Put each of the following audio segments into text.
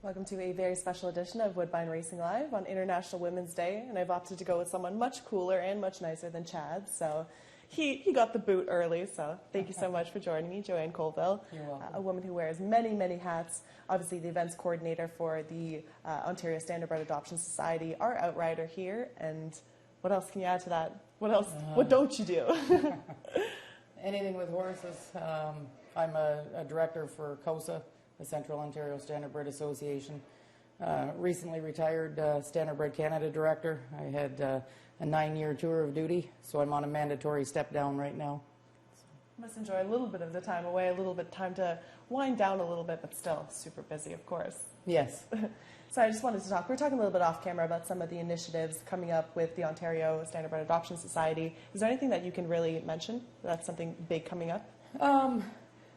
Welcome to a very special edition of Woodbine Racing Live on International Women's Day, and I've opted to go with someone much cooler and much nicer than Chad, so he got the boot early, so thank you so much for joining me, Joanne Colville. You're welcome. A woman who wears many, many hats, obviously the events coordinator for the Ontario Standardbred Adoption Society, our outrider here, and what else can you add to that? What else? What don't you do? Anything with horses. I'm a director for COSA, the Central Ontario Standardbred Association. Recently retired Standardbred Canada director. I had a 9-year tour of duty, so I'm on a mandatory step down right now. Must enjoy a little bit of the time away, a little bit time to wind down a little bit, but still super busy, of course. Yes. So I just wanted to talk. We were talking a little bit off camera about some of the initiatives coming up with the Ontario Standardbred Adoption Society. Is there anything that you can really mention? That's something big coming up?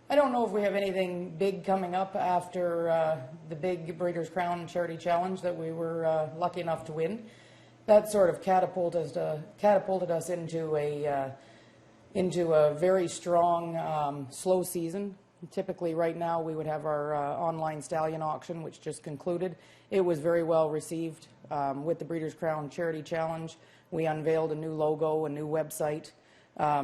I don't know if we have anything big coming up after the big Breeders' Crown Charity Challenge that we were lucky enough to win. That sort of catapulted us into a very strong slow season. Typically right now we would have our online stallion auction, which just concluded. It was very well received. With the Breeders' Crown Charity Challenge, we unveiled a new logo, a new website.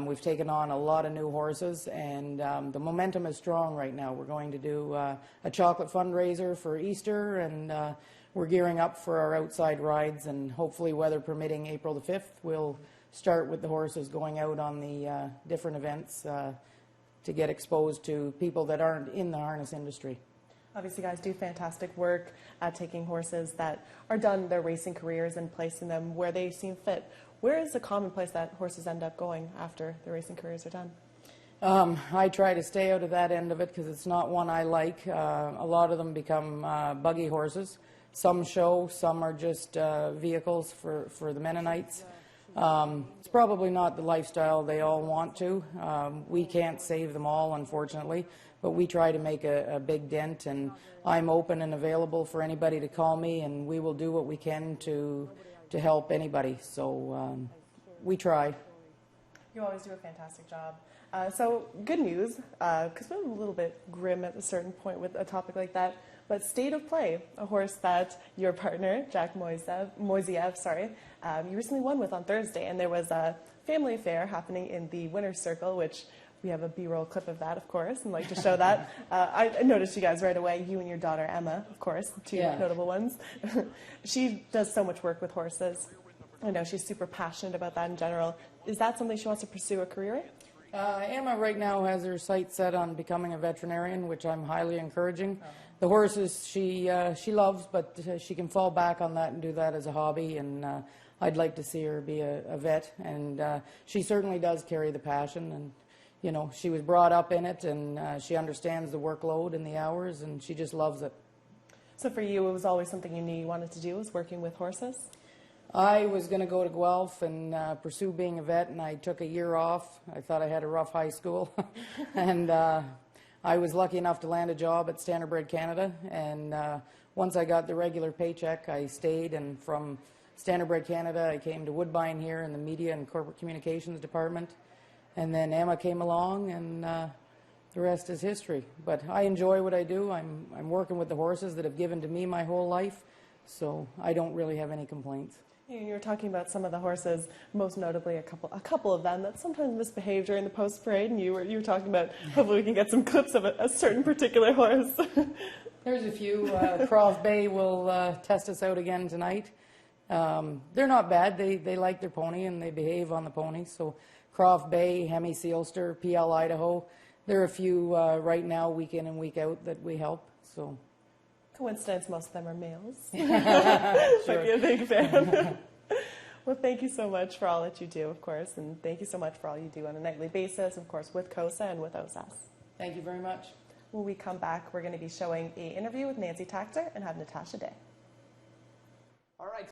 We've taken on a lot of new horses, and the momentum is strong right now. We're going to do a chocolate fundraiser for Easter, and we're gearing up for our outside rides, and hopefully, weather permitting, April the 5th, we'll start with the horses going out on the different events to get exposed to people that aren't in the harness industry. Obviously, you guys do fantastic work at taking horses that are done their racing careers and placing them where they seem fit. Where is the common place that horses end up going after the racing careers are done? I try to stay out of that end of it because it's not one I like. A lot of them become buggy horses. Some show, some are just vehicles for the Mennonites. It's probably not the lifestyle they all want to. We can't save them all, unfortunately, but we try to make a big dent, and I'm open and available for anybody to call me, and we will do what we can to help anybody. So we try. You always do a fantastic job. So good news, because we're a little bit grim at a certain point with a topic like that, but State of Play, a horse that your partner, Jack Moisiev, you recently won with on Thursday, and there was a family affair happening in the winner's circle, which we have a B-roll clip of that, of course, and like to show that. I noticed you guys right away, you and your daughter Emma, of course, two notable ones. She does so much work with horses. I know she's super passionate about that in general. Is that something she wants to pursue a career in? Emma right now has her sights set on becoming a veterinarian, which I'm highly encouraging. The horses she loves, but she can fall back on that and do that as a hobby, and I'd like to see her be a vet, and she certainly does carry the passion, and you know, she was brought up in it, and she understands the workload and the hours, and she just loves it. So for you, it was always something you knew you wanted to do, was working with horses? I was going to go to Guelph and pursue being a vet, and I took a year off. I thought I had a rough high school, and I was lucky enough to land a job at Standardbred Canada, and once I got the regular paycheck, I stayed, and from Standardbred Canada, I came to Woodbine here in the Media and Corporate Communications Department, and then Emma came along, and the rest is history. But I enjoy what I do. I'm working with the horses that have given to me my whole life, so I don't really have any complaints. You were talking about some of the horses, most notably a couple of them that sometimes misbehave during the post parade, and you were talking about hopefully we can get some clips of a certain particular horse. There's a few. Croft Bay will test us out again tonight. They're not bad. They like their pony and they behave on the pony. So Croft Bay, Hemi Sealster, PL Idaho. There are a few right now, week in and week out, that we help. So. Coincidence, most of them are males. Sure. Might be a big fan. Well, thank you so much for all that you do, of course, and thank you so much for all you do on a nightly basis, of course, with COSA and with OSAS. Thank you very much. When we come back, we're going to be showing an interview with Nancy Tachter and have Natasha Day. All right.